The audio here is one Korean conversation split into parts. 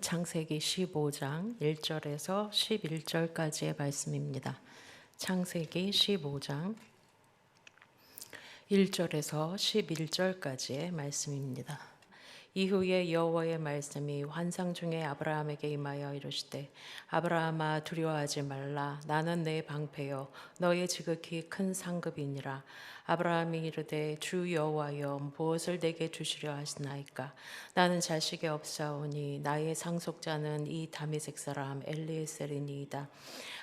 창세기 15장 1절에서 11절까지의 말씀입니다. 창세기 15장 1절에서 11절까지의 말씀입니다. 이후에 여호와의 말씀이 환상 중에 아브라함에게 임하여 이르시되 아브라함아 두려워하지 말라. 나는 내 방패요 너의 지극히 큰 상급이니라. 아브라함이 이르되 주 여호와여 무엇을 내게 주시려 하시나이까. 나는 자식이 없사오니 나의 상속자는 이 다메섹 사람 엘리에셀이니이다.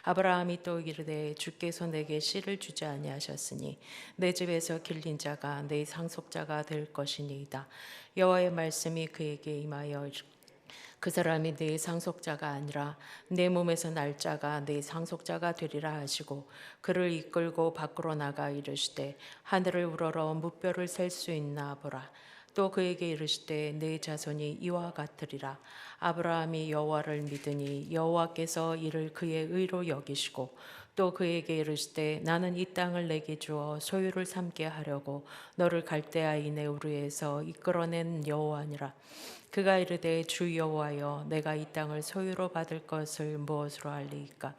아브라함이 또 이르되 주께서 내게 씨를 주지 아니하셨으니 내 집에서 길린 자가 내 상속자가 될 것이니이다. 여호와의 말씀이 그에게 임하여 그 사람이 내 상속자가 아니라 내 몸에서 날 자가 내 상속자가 되리라 하시고 그를 이끌고 밖으로 나가 이르시되 하늘을 우러러 무뼈를 셀 수 있나 보라. 또 그에게 이르시되 내 자손이 이와 같으리라. 아브라함이 여호와를 믿으니 여호와께서 이를 그의 의로 여기시고 또 그에게 이르시되 나는 이 땅을 내게 주어 소유를 삼게 하려고 너를 갈대아인의 우르에서 이끌어낸 여호와니라. 그가 이르되 주 여호와여 내가 이 땅을 소유로 받을 것을 무엇으로 알리이까.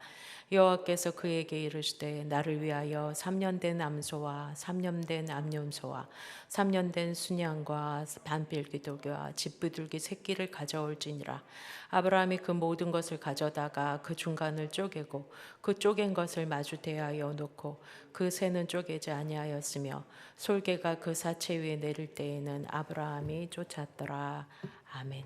여호와께서 그에게 이르시되 나를 위하여 3년 된 암소와 3년 된 암염소와 3년 된 순양과 반필기독과 집비둘기 새끼를 가져올지니라. 아브라함이 그 모든 것을 가져다가 그 중간을 쪼개고 그 쪼갠 것을 마주 대하여 놓고 그 새는 쪼개지 아니하였으며 솔개가 그 사체 위에 내릴 때에는 아브라함이 쫓았더라. 아멘.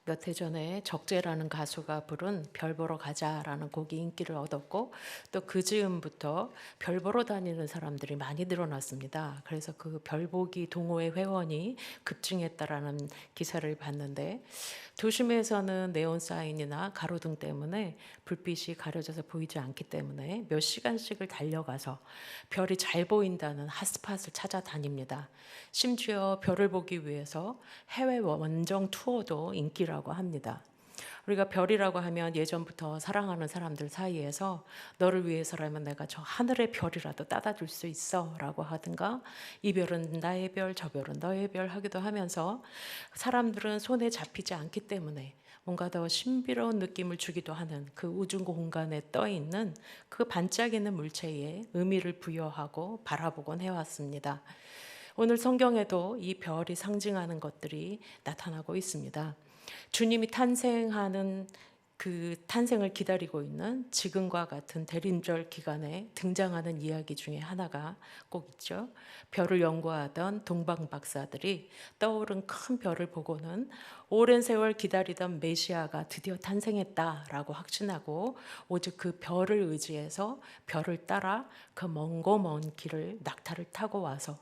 몇 해 전에 적재라는 가수가 부른 별 보러 가자라는 곡이 인기를 얻었고 또 그 즈음부터 별 보러 다니는 사람들이 많이 늘어났습니다. 그래서 그 별 보기 동호회 회원이 급증했다라는 기사를 봤는데 도심에서는 네온 사인이나 가로등 때문에 불빛이 가려져서 보이지 않기 때문에 몇 시간씩을 달려가서 별이 잘 보인다는 핫스팟을 찾아다닙니다. 심지어 별을 보기 위해서 해외 원정 투어도 인기라고 합니다. 우리가 별이라고 하면 예전부터 사랑하는 사람들 사이에서 너를 위해서라면 내가 저 하늘의 별이라도 따다 줄 수 있어 라고 하든가 이 별은 나의 별, 저 별은 너의 별 하기도 하면서 사람들은 손에 잡히지 않기 때문에 뭔가 더 신비로운 느낌을 주기도 하는 그 우주 공간에 떠 있는 그 반짝이는 물체에 의미를 부여하고 바라보곤 해왔습니다. 오늘 성경에도 이 별이 상징하는 것들이 나타나고 있습니다. 주님이 탄생하는 그 탄생을 기다리고 있는 지금과 같은 대림절 기간에 등장하는 이야기 중에 하나가 꼭 있죠. 별을 연구하던 동방 박사들이 떠오른 큰 별을 보고는 오랜 세월 기다리던 메시아가 드디어 탄생했다라고 확신하고 오직 그 별을 의지해서 별을 따라 그 먼고 먼 길을 낙타를 타고 와서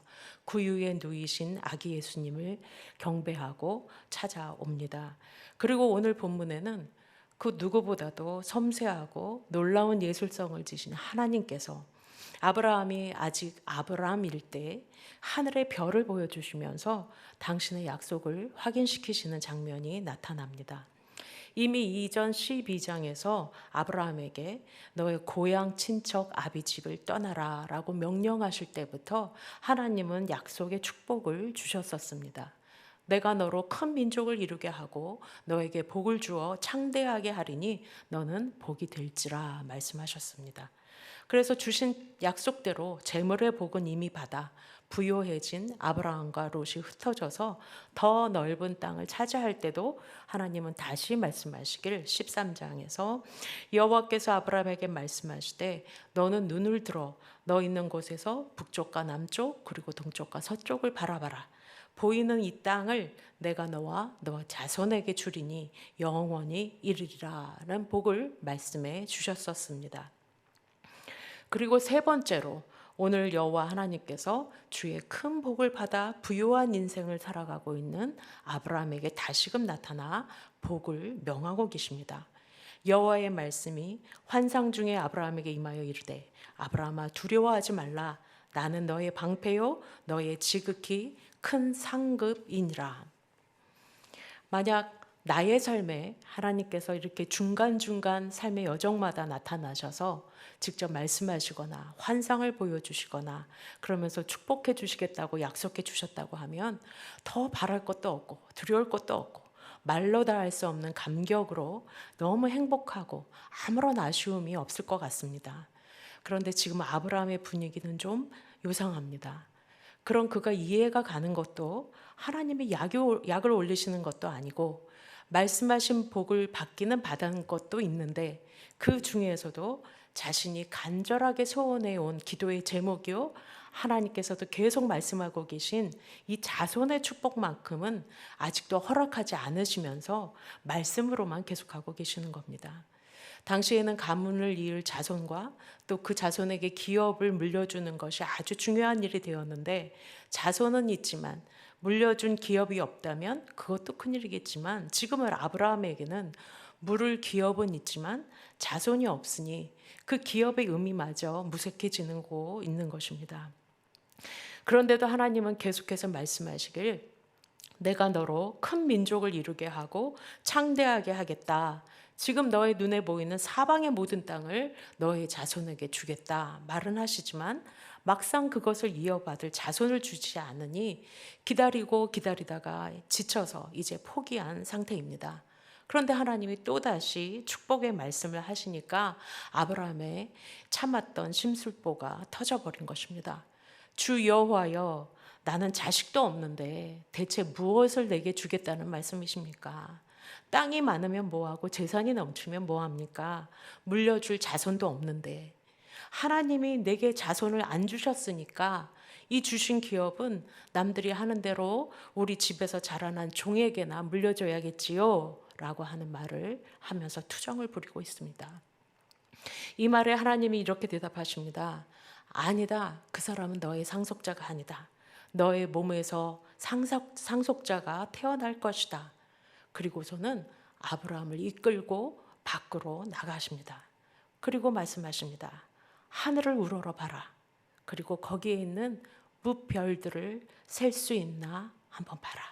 구유에 누이신 아기 예수님을 경배하고 찾아옵니다. 그리고 오늘 본문에는 그 누구보다도 섬세하고 놀라운 예술성을 지신 하나님께서 아브라함이 아직 아브라함일 때 하늘의 별을 보여주시면서 당신의 약속을 확인시키시는 장면이 나타납니다. 이미 이전 12장에서 아브라함에게 너의 고향 친척 아비 집을 떠나라 라고 명령하실 때부터 하나님은 약속의 축복을 주셨었습니다. 내가 너로 큰 민족을 이루게 하고 너에게 복을 주어 창대하게 하리니 너는 복이 될지라 말씀하셨습니다. 그래서 주신 약속대로 재물의 복은 이미 받아 부요해진 아브라함과 롯이 흩어져서 더 넓은 땅을 차지할 때도 하나님은 다시 말씀하시길 13장에서 여호와께서 아브라함에게 말씀하시되 너는 눈을 들어 너 있는 곳에서 북쪽과 남쪽 그리고 동쪽과 서쪽을 바라봐라. 보이는 이 땅을 내가 너와 너 자손에게 주리니 영원히 이르리라는 복을 말씀해 주셨었습니다. 그리고 세 번째로 오늘 여호와 하나님께서 주의 큰 복을 받아 부유한 인생을 살아가고 있는 아브라함에게 다시금 나타나 복을 명하고 계십니다. 여호와의 말씀이 환상 중에 아브라함에게 임하여 이르되 아브라함아 두려워하지 말라. 나는 너의 방패요 너의 지극히 큰 상급이니라. 만약 나의 삶에 하나님께서 이렇게 중간중간 삶의 여정마다 나타나셔서 직접 말씀하시거나 환상을 보여주시거나 그러면서 축복해 주시겠다고 약속해 주셨다고 하면 더 바랄 것도 없고 두려울 것도 없고 말로 다 할 수 없는 감격으로 너무 행복하고 아무런 아쉬움이 없을 것 같습니다. 그런데 지금 아브라함의 분위기는 좀 요상합니다. 그런 그가 이해가 가는 것도 하나님이 약을 올리시는 것도 아니고 말씀하신 복을 받기는 받은 것도 있는데 그 중에서도 자신이 간절하게 소원해 온 기도의 제목이요, 하나님께서도 계속 말씀하고 계신 이 자손의 축복만큼은 아직도 허락하지 않으시면서 말씀으로만 계속하고 계시는 겁니다. 당시에는 가문을 이을 자손과 또 그 자손에게 기업을 물려주는 것이 아주 중요한 일이 되었는데, 자손은 있지만 물려준 기업이 없다면 그것도 큰일이겠지만, 지금은 아브라함에게는 물을 기업은 있지만 자손이 없으니 그 기업의 의미마저 무색해지고 있는 것입니다. 그런데도 하나님은 계속해서 말씀하시길, 내가 너로 큰 민족을 이루게 하고 창대하게 하겠다. 지금 너의 눈에 보이는 사방의 모든 땅을 너의 자손에게 주겠다 말은 하시지만 막상 그것을 이어받을 자손을 주지 않으니 기다리고 기다리다가 지쳐서 이제 포기한 상태입니다. 그런데 하나님이 또다시 축복의 말씀을 하시니까 아브라함의 참았던 심술보가 터져버린 것입니다. 주 여호와여, 나는 자식도 없는데 대체 무엇을 내게 주겠다는 말씀이십니까? 땅이 많으면 뭐하고 재산이 넘치면 뭐합니까? 물려줄 자손도 없는데. 하나님이 내게 자손을 안 주셨으니까 이 주신 기업은 남들이 하는 대로 우리 집에서 자라난 종에게나 물려줘야겠지요 라고 하는 말을 하면서 투정을 부리고 있습니다. 이 말에 하나님이 이렇게 대답하십니다. 아니다. 그 사람은 너의 상속자가 아니다. 너의 몸에서 상속자가 태어날 것이다. 그리고서는 아브라함을 이끌고 밖으로 나가십니다. 그리고 말씀하십니다. 하늘을 우러러봐라. 그리고 거기에 있는 무별들을 셀 수 있나 한번 봐라.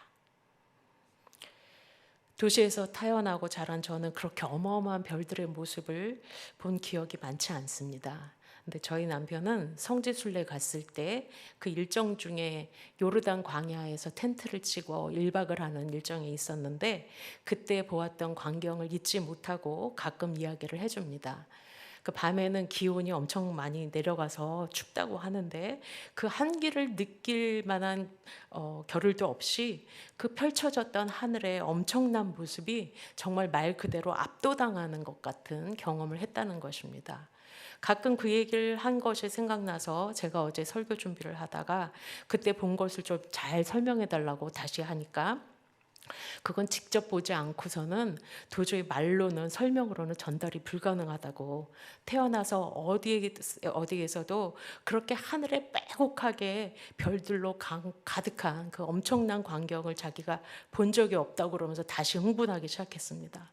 도시에서 태어나고 자란 저는 그렇게 어마어마한 별들의 모습을 본 기억이 많지 않습니다. 근데 저희 남편은 성지순례 갔을 때 그 일정 중에 요르단 광야에서 텐트를 치고 1박을 하는 일정이 있었는데, 그때 보았던 광경을 잊지 못하고 가끔 이야기를 해줍니다. 그 밤에는 기온이 엄청 많이 내려가서 춥다고 하는데 그 한기를 느낄 만한 겨를도 없이 그 펼쳐졌던 하늘의 엄청난 모습이 정말 말 그대로 압도당하는 것 같은 경험을 했다는 것입니다. 가끔 그 얘기를 한 것이 생각나서 제가 어제 설교 준비를 하다가 그때 본 것을 좀 잘 설명해 달라고 다시 하니까, 그건 직접 보지 않고서는 도저히 말로는 설명으로는 전달이 불가능하다고, 태어나서 어디에서도 그렇게 하늘에 빼곡하게 별들로 가득한 그 엄청난 광경을 자기가 본 적이 없다고 그러면서 다시 흥분하기 시작했습니다.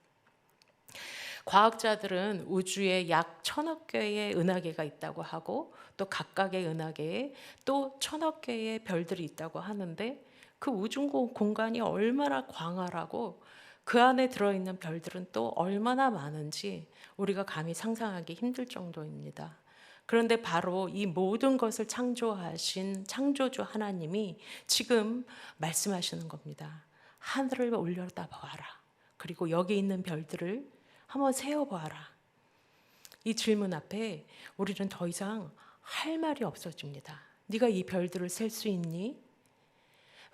과학자들은 우주에 약 1000억 개의 은하계가 있다고 하고 또 각각의 은하계에 또 1000억 개의 별들이 있다고 하는데, 그 우주 공간이 얼마나 광활하고 그 안에 들어있는 별들은 또 얼마나 많은지 우리가 감히 상상하기 힘들 정도입니다. 그런데 바로 이 모든 것을 창조하신 창조주 하나님이 지금 말씀하시는 겁니다. 하늘을 올려다 보아라. 그리고 여기 있는 별들을 한번 세어보아라. 이 질문 앞에 우리는 더 이상 할 말이 없어집니다. 네가 이 별들을 셀 수 있니?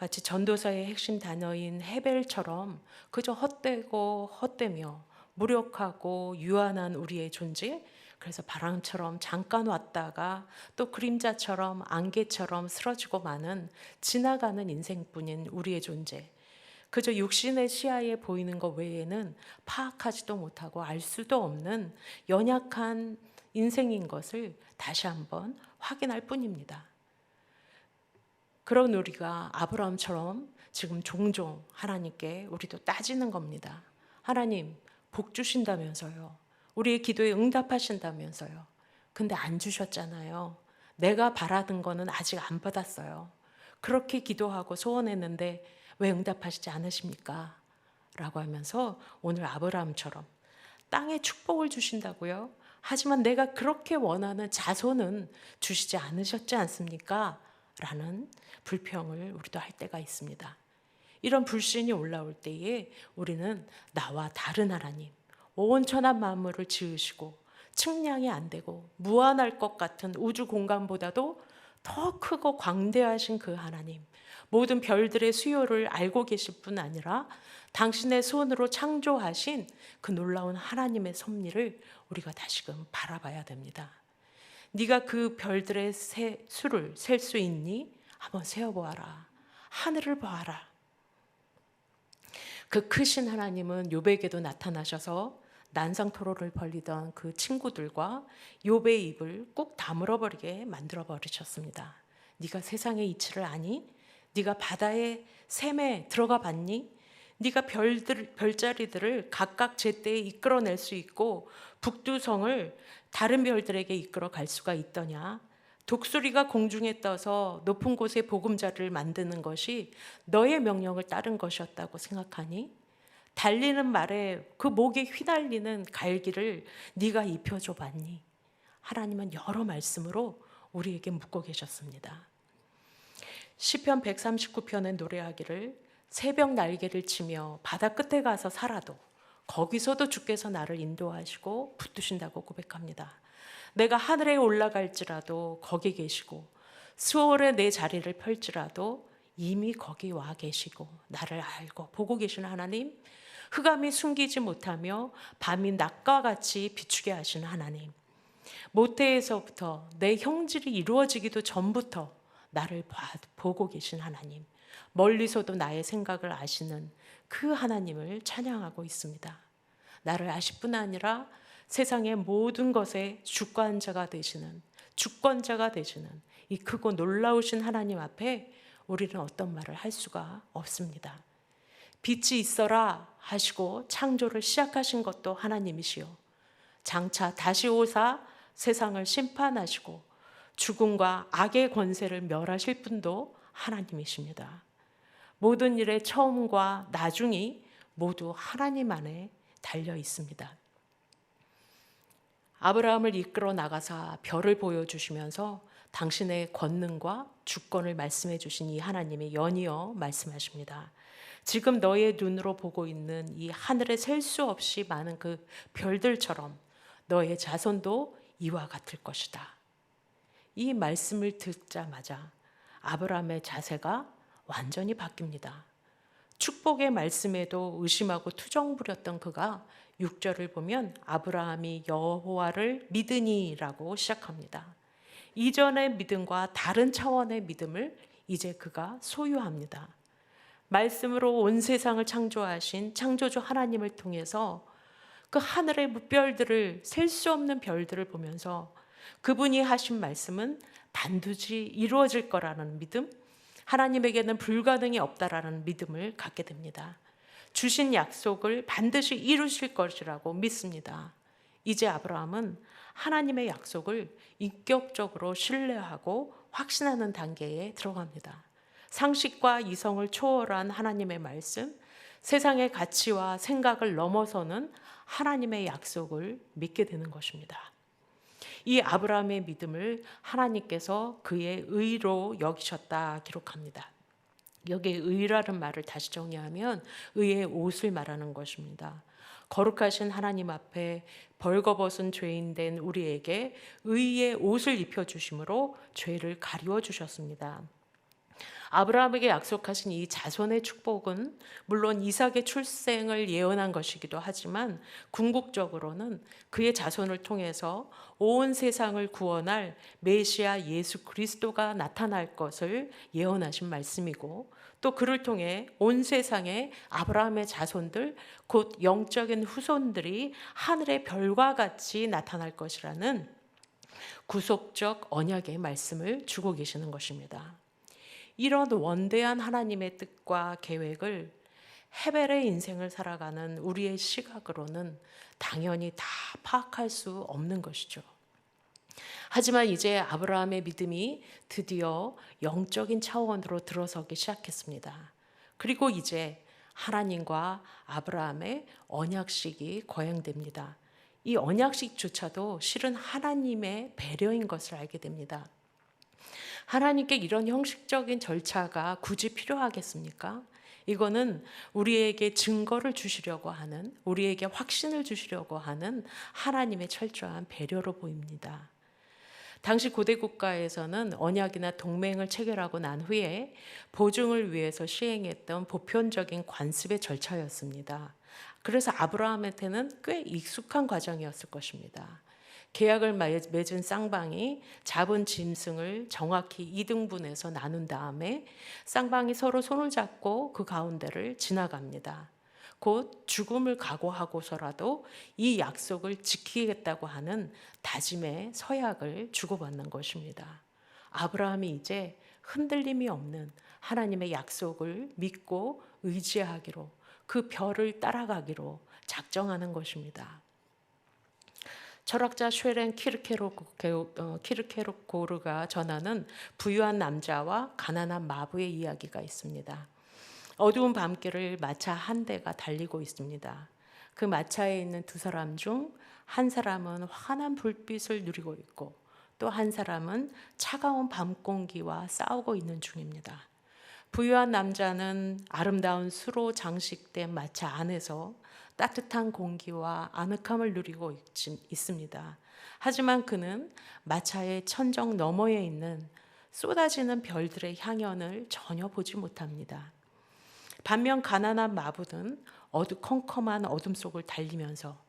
마치 전도사의 핵심 단어인 헤벨처럼 그저 헛되고 헛되며 무력하고 유한한 우리의 존재, 그래서 바람처럼 잠깐 왔다가 또 그림자처럼 안개처럼 쓰러지고 마는 지나가는 인생뿐인 우리의 존재, 그저 육신의 시야에 보이는 것 외에는 파악하지도 못하고 알 수도 없는 연약한 인생인 것을 다시 한번 확인할 뿐입니다. 그런 우리가 아브라함처럼 지금 종종 하나님께 우리도 따지는 겁니다. 하나님, 복 주신다면서요. 우리의 기도에 응답하신다면서요. 근데 안 주셨잖아요. 내가 바라던 거는 아직 안 받았어요. 그렇게 기도하고 소원했는데 왜 응답하시지 않으십니까? 라고 하면서 오늘 아브라함처럼 땅에 축복을 주신다고요? 하지만 내가 그렇게 원하는 자손은 주시지 않으셨지 않습니까? 라는 불평을 우리도 할 때가 있습니다. 이런 불신이 올라올 때에 우리는 나와 다른 하나님, 온 천하 만물을 지으시고 측량이 안 되고 무한할 것 같은 우주 공간보다도 더 크고 광대하신 그 하나님, 모든 별들의 수요를 알고 계실 뿐 아니라 당신의 손으로 창조하신 그 놀라운 하나님의 섭리를 우리가 다시금 바라봐야 됩니다. 네가 그 별들의 수를 셀 수 있니? 한번 세어보아라. 하늘을 보아라. 그 크신 하나님은 욥에게도 나타나셔서 난상토로를 벌이던 그 친구들과 욥의 입을 꾹 다물어 버리게 만들어 버리셨습니다. 네가 세상의 이치를 아니? 네가 바다의 샘에 들어가 봤니? 네가 별자리들을 각각 제때에 이끌어낼 수 있고 북두성을 다른 별들에게 이끌어 갈 수가 있더냐? 독수리가 공중에 떠서 높은 곳에 보금자리를 만드는 것이 너의 명령을 따른 것이었다고 생각하니? 달리는 말에 그 목에 휘날리는 갈기를 네가 입혀줘 봤니? 하나님은 여러 말씀으로 우리에게 묻고 계셨습니다. 시편 139편에 노래하기를 새벽 날개를 치며 바다 끝에 가서 살아도 거기서도 주께서 나를 인도하시고 붙드신다고 고백합니다. 내가 하늘에 올라갈지라도 거기 계시고 수월에 내 자리를 펼지라도 이미 거기 와 계시고 나를 알고 보고 계시는 하나님, 흑암이 숨기지 못하며 밤이 낮과 같이 비추게 하시는 하나님, 모태에서부터 내 형질이 이루어지기도 전부터 나를 보고 계신 하나님, 멀리서도 나의 생각을 아시는 그 하나님을 찬양하고 있습니다. 나를 아실 뿐 아니라 세상의 모든 것의 주권자가 되시는 이 크고 놀라우신 하나님 앞에 우리는 어떤 말을 할 수가 없습니다. 빛이 있어라 하시고 창조를 시작하신 것도 하나님이시요, 장차 다시 오사 세상을 심판하시고 죽음과 악의 권세를 멸하실 분도 하나님이십니다. 모든 일의 처음과 나중이 모두 하나님 안에 달려 있습니다. 아브라함을 이끌어 나가사 별을 보여주시면서 당신의 권능과 주권을 말씀해 주신 이 하나님이 연이어 말씀하십니다. 지금 너의 눈으로 보고 있는 이 하늘에 셀 수 없이 많은 그 별들처럼 너의 자손도 이와 같을 것이다. 이 말씀을 듣자마자 아브라함의 자세가 완전히 바뀝니다. 축복의 말씀에도 의심하고 투정 부렸던 그가 6절을 보면 아브라함이 여호와를 믿으니라고 시작합니다. 이전의 믿음과 다른 차원의 믿음을 이제 그가 소유합니다. 말씀으로 온 세상을 창조하신 창조주 하나님을 통해서 그 하늘의 무별들을, 셀 수 없는 별들을 보면서 그분이 하신 말씀은 반드시 이루어질 거라는 믿음, 하나님에게는 불가능이 없다라는 믿음을 갖게 됩니다. 주신 약속을 반드시 이루실 것이라고 믿습니다. 이제 아브라함은 하나님의 약속을 인격적으로 신뢰하고 확신하는 단계에 들어갑니다. 상식과 이성을 초월한 하나님의 말씀, 세상의 가치와 생각을 넘어서는 하나님의 약속을 믿게 되는 것입니다. 이 아브라함의 믿음을 하나님께서 그의 의로 여기셨다 기록합니다. 여기에 의라는 말을 다시 정의하면 의의 옷을 말하는 것입니다. 거룩하신 하나님 앞에 벌거벗은 죄인된 우리에게 의의 옷을 입혀주심으로 죄를 가리워 주셨습니다. 아브라함에게 약속하신 이 자손의 축복은 물론 이삭의 출생을 예언한 것이기도 하지만 궁극적으로는 그의 자손을 통해서 온 세상을 구원할 메시아 예수 그리스도가 나타날 것을 예언하신 말씀이고, 또 그를 통해 온 세상에 아브라함의 자손들, 곧 영적인 후손들이 하늘의 별과 같이 나타날 것이라는 구속적 언약의 말씀을 주고 계시는 것입니다. 이런 원대한 하나님의 뜻과 계획을 헤벨의 인생을 살아가는 우리의 시각으로는 당연히 다 파악할 수 없는 것이죠. 하지만 이제 아브라함의 믿음이 드디어 영적인 차원으로 들어서기 시작했습니다. 그리고 이제 하나님과 아브라함의 언약식이 거행됩니다. 이 언약식조차도 실은 하나님의 배려인 것을 알게 됩니다. 하나님께 이런 형식적인 절차가 굳이 필요하겠습니까? 이거는 우리에게 증거를 주시려고 하는, 우리에게 확신을 주시려고 하는 하나님의 철저한 배려로 보입니다. 당시 고대 국가에서는 언약이나 동맹을 체결하고 난 후에 보증을 위해서 시행했던 보편적인 관습의 절차였습니다. 그래서 아브라함한테는 꽤 익숙한 과정이었을 것입니다. 계약을 맺은 쌍방이 잡은 짐승을 정확히 2등분해서 나눈 다음에 쌍방이 서로 손을 잡고 그 가운데를 지나갑니다. 곧 죽음을 각오하고서라도 이 약속을 지키겠다고 하는 다짐의 서약을 주고받는 것입니다. 아브라함이 이제 흔들림이 없는 하나님의 약속을 믿고 의지하기로, 그 별을 따라가기로 작정하는 것입니다. 철학자 쉐렌 키르케로고르가 전하는 부유한 남자와 가난한 마부의 이야기가 있습니다. 어두운 밤길을 마차 한 대가 달리고 있습니다. 그 마차에 있는 두 사람 중 한 사람은 환한 불빛을 누리고 있고 또 한 사람은 차가운 밤 공기와 싸우고 있는 중입니다. 부유한 남자는 아름다운 수로 장식된 마차 안에서 따뜻한 공기와 아늑함을 누리고 있습니다. 하지만 그는 마차의 천정 너머에 있는 쏟아지는 별들의 향연을 전혀 보지 못합니다. 반면 가난한 마부는 컴컴한 어둠 속을 달리면서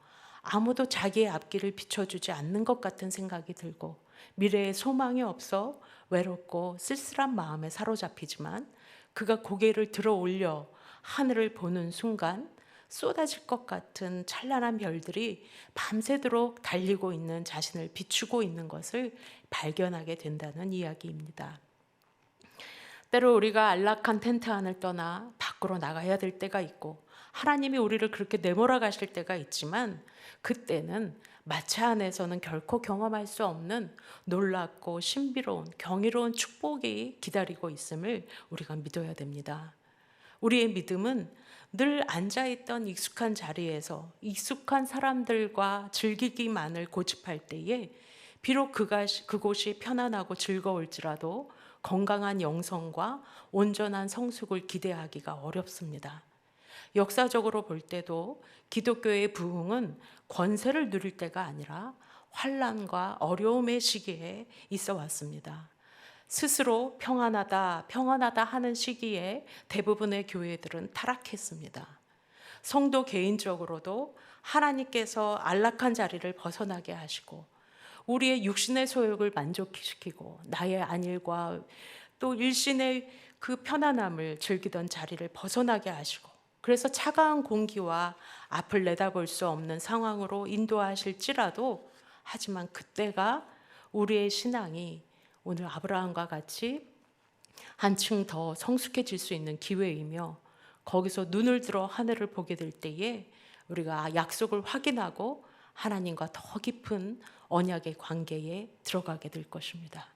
아무도 자기의 앞길을 비춰주지 않는 것 같은 생각이 들고 미래에 소망이 없어 외롭고 쓸쓸한 마음에 사로잡히지만 그가 고개를 들어 올려 하늘을 보는 순간 쏟아질 것 같은 찬란한 별들이 밤새도록 달리고 있는 자신을 비추고 있는 것을 발견하게 된다는 이야기입니다. 때로 우리가 안락한 텐트 안을 떠나 밖으로 나가야 될 때가 있고 하나님이 우리를 그렇게 내몰아 가실 때가 있지만 그때는 마차 안에서는 결코 경험할 수 없는 놀랍고 신비로운 경이로운 축복이 기다리고 있음을 우리가 믿어야 됩니다. 우리의 믿음은 늘 앉아있던 익숙한 자리에서 익숙한 사람들과 즐기기만을 고집할 때에 비록 그곳이 편안하고 즐거울지라도 건강한 영성과 온전한 성숙을 기대하기가 어렵습니다. 역사적으로 볼 때도 기독교의 부흥은 권세를 누릴 때가 아니라 환난과 어려움의 시기에 있어 왔습니다. 스스로 평안하다 하는 시기에 대부분의 교회들은 타락했습니다. 성도 개인적으로도 하나님께서 안락한 자리를 벗어나게 하시고 우리의 육신의 소욕을 만족시키고 나의 안일과 또 일신의 그 편안함을 즐기던 자리를 벗어나게 하시고 그래서 차가운 공기와 앞을 내다볼 수 없는 상황으로 인도하실지라도 하지만 그때가 우리의 신앙이 오늘 아브라함과 같이 한층 더 성숙해질 수 있는 기회이며 거기서 눈을 들어 하늘을 보게 될 때에 우리가 약속을 확인하고 하나님과 더 깊은 언약의 관계에 들어가게 될 것입니다.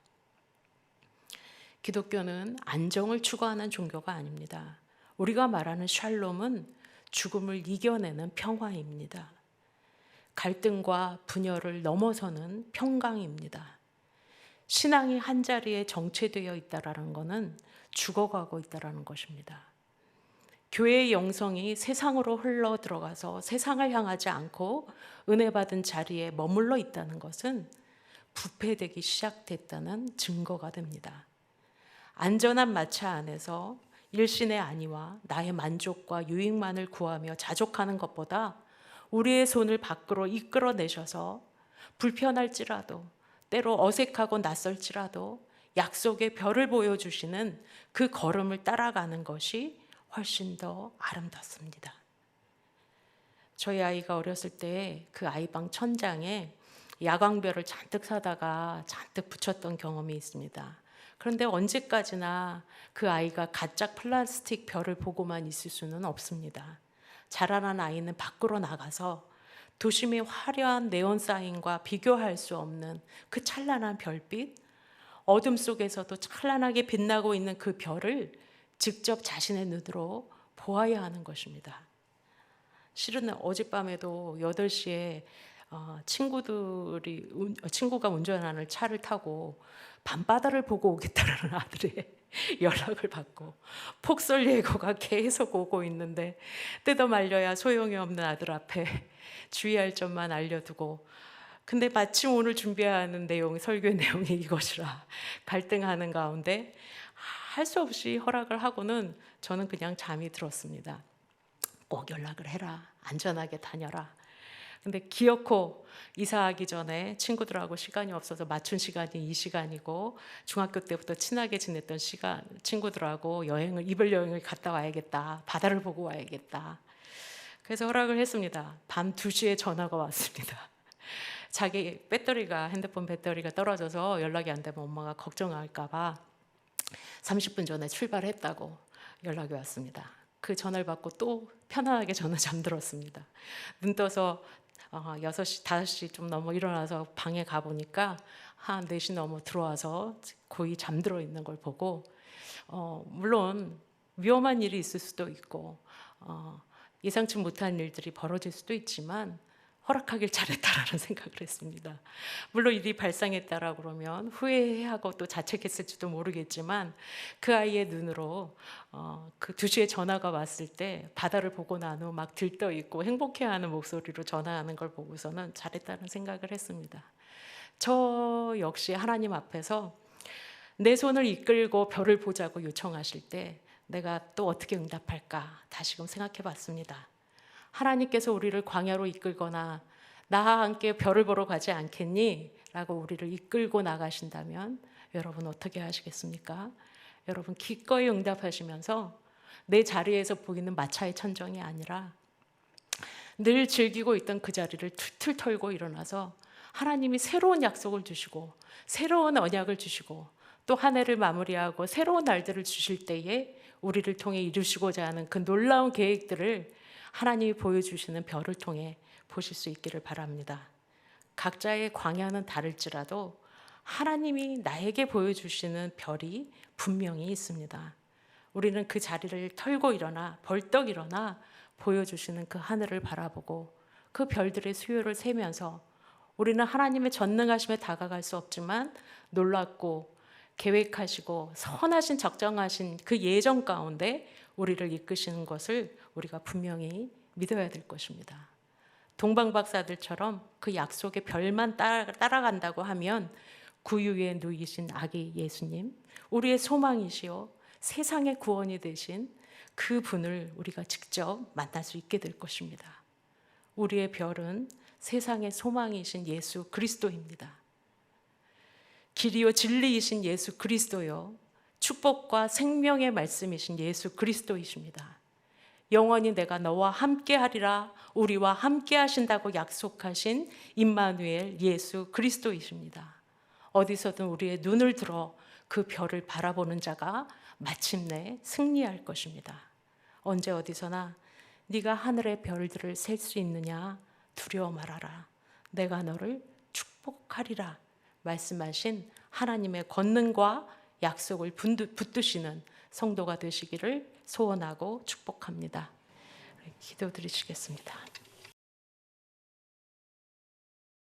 기독교는 안정을 추구하는 종교가 아닙니다. 우리가 말하는 샬롬은 죽음을 이겨내는 평화입니다. 갈등과 분열을 넘어서는 평강입니다. 신앙이 한자리에 정체되어 있다라는 것은 죽어가고 있다라는 것입니다. 교회의 영성이 세상으로 흘러 들어가서 세상을 향하지 않고 은혜 받은 자리에 머물러 있다는 것은 부패되기 시작됐다는 증거가 됩니다. 안전한 마차 안에서 일신의 안위와 나의 만족과 유익만을 구하며 자족하는 것보다 우리의 손을 밖으로 이끌어내셔서 불편할지라도 때로 어색하고 낯설지라도 약속의 별을 보여주시는 그 걸음을 따라가는 것이 훨씬 더 아름답습니다. 저희 아이가 어렸을 때 그 아이방 천장에 야광별을 잔뜩 사다가 잔뜩 붙였던 경험이 있습니다. 그런데 언제까지나 그 아이가 가짜 플라스틱 별을 보고만 있을 수는 없습니다. 자라난 아이는 밖으로 나가서 도심의 화려한 네온사인과 비교할 수 없는 그 찬란한 별빛, 어둠 속에서도 찬란하게 빛나고 있는 그 별을 직접 자신의 눈으로 보아야 하는 것입니다. 실은 어젯밤에도 8시에 친구가 운전하는 차를 타고 밤바다를 보고 오겠다라는 아들의 연락을 받고 폭설 예고가 계속 오고 있는데 뜯어 말려야 소용이 없는 아들 앞에 주의할 점만 알려두고, 근데 마침 오늘 준비하는 설교의 내용이 이것이라 갈등하는 가운데 할 수 없이 허락을 하고는 저는 그냥 잠이 들었습니다. 꼭 연락을 해라, 안전하게 다녀라. 근데 기어코 이사하기 전에 친구들하고 시간이 없어서 맞춘 시간이 이 시간이고, 중학교 때부터 친하게 지냈던 친구들하고 이별 여행을 갔다 와야겠다, 바다를 보고 와야겠다. 그래서 허락을 했습니다. 밤 2시에 전화가 왔습니다. 자기 핸드폰 배터리가 떨어져서 연락이 안 되면 엄마가 걱정할까 봐 30분 전에 출발했다고 연락이 왔습니다. 그 전화를 받고 또 편안하게 저는 잠들었습니다. 눈 떠서 6시, 5시 좀 넘어 일어나서 방에 가보니까 한 4시 넘어 들어와서 거의 잠들어 있는 걸 보고, 물론 위험한 일이 있을 수도 있고 예상치 못한 일들이 벌어질 수도 있지만 허락하길 잘했다라는 생각을 했습니다. 물론 일이 발생했다라고 그러면 후회하고 또 자책했을지도 모르겠지만, 그 아이의 눈으로 그 2시에 전화가 왔을 때 바다를 보고 난 후 막 들떠 있고 행복해하는 목소리로 전화하는 걸 보고서는 잘했다는 생각을 했습니다. 저 역시 하나님 앞에서 내 손을 이끌고 별을 보자고 요청하실 때 내가 또 어떻게 응답할까 다시금 생각해 봤습니다. 하나님께서 우리를 광야로 이끌거나 나와 함께 별을 보러 가지 않겠니? 라고 우리를 이끌고 나가신다면 여러분 어떻게 하시겠습니까? 여러분 기꺼이 응답하시면서 내 자리에서 보이는 마차의 천정이 아니라 늘 즐기고 있던 그 자리를 툴툴 털고 일어나서 하나님이 새로운 약속을 주시고 새로운 언약을 주시고 또 한 해를 마무리하고 새로운 날들을 주실 때에 우리를 통해 이루시고자 하는 그 놀라운 계획들을 하나님이 보여주시는 별을 통해 보실 수 있기를 바랍니다. 각자의 광야는 다를지라도 하나님이 나에게 보여주시는 별이 분명히 있습니다. 우리는 그 자리를 털고 일어나 벌떡 일어나 보여주시는 그 하늘을 바라보고 그 별들의 수요를 세면서 우리는 하나님의 전능하심에 다가갈 수 없지만 놀랍고 계획하시고 선하신 적정하신 그 예정 가운데 우리를 이끄시는 것을 우리가 분명히 믿어야 될 것입니다. 동방박사들처럼 그 약속의 별만 따라간다고 하면 구유에 누이신 아기 예수님, 우리의 소망이시요 세상의 구원이 되신 그 분을 우리가 직접 만날 수 있게 될 것입니다. 우리의 별은 세상의 소망이신 예수 그리스도입니다. 길이요 진리이신 예수 그리스도요 축복과 생명의 말씀이신 예수 그리스도이십니다. 영원히 내가 너와 함께 하리라, 우리와 함께 하신다고 약속하신 임마누엘 예수 그리스도이십니다. 어디서든 우리의 눈을 들어 그 별을 바라보는 자가 마침내 승리할 것입니다. 언제 어디서나 네가 하늘의 별들을 셀 수 있느냐 두려워 말아라, 내가 너를 축복하리라 말씀하신 하나님의 권능과 약속을 붙드시는 성도가 되시기를 소원하고 축복합니다. 기도드리시겠습니다.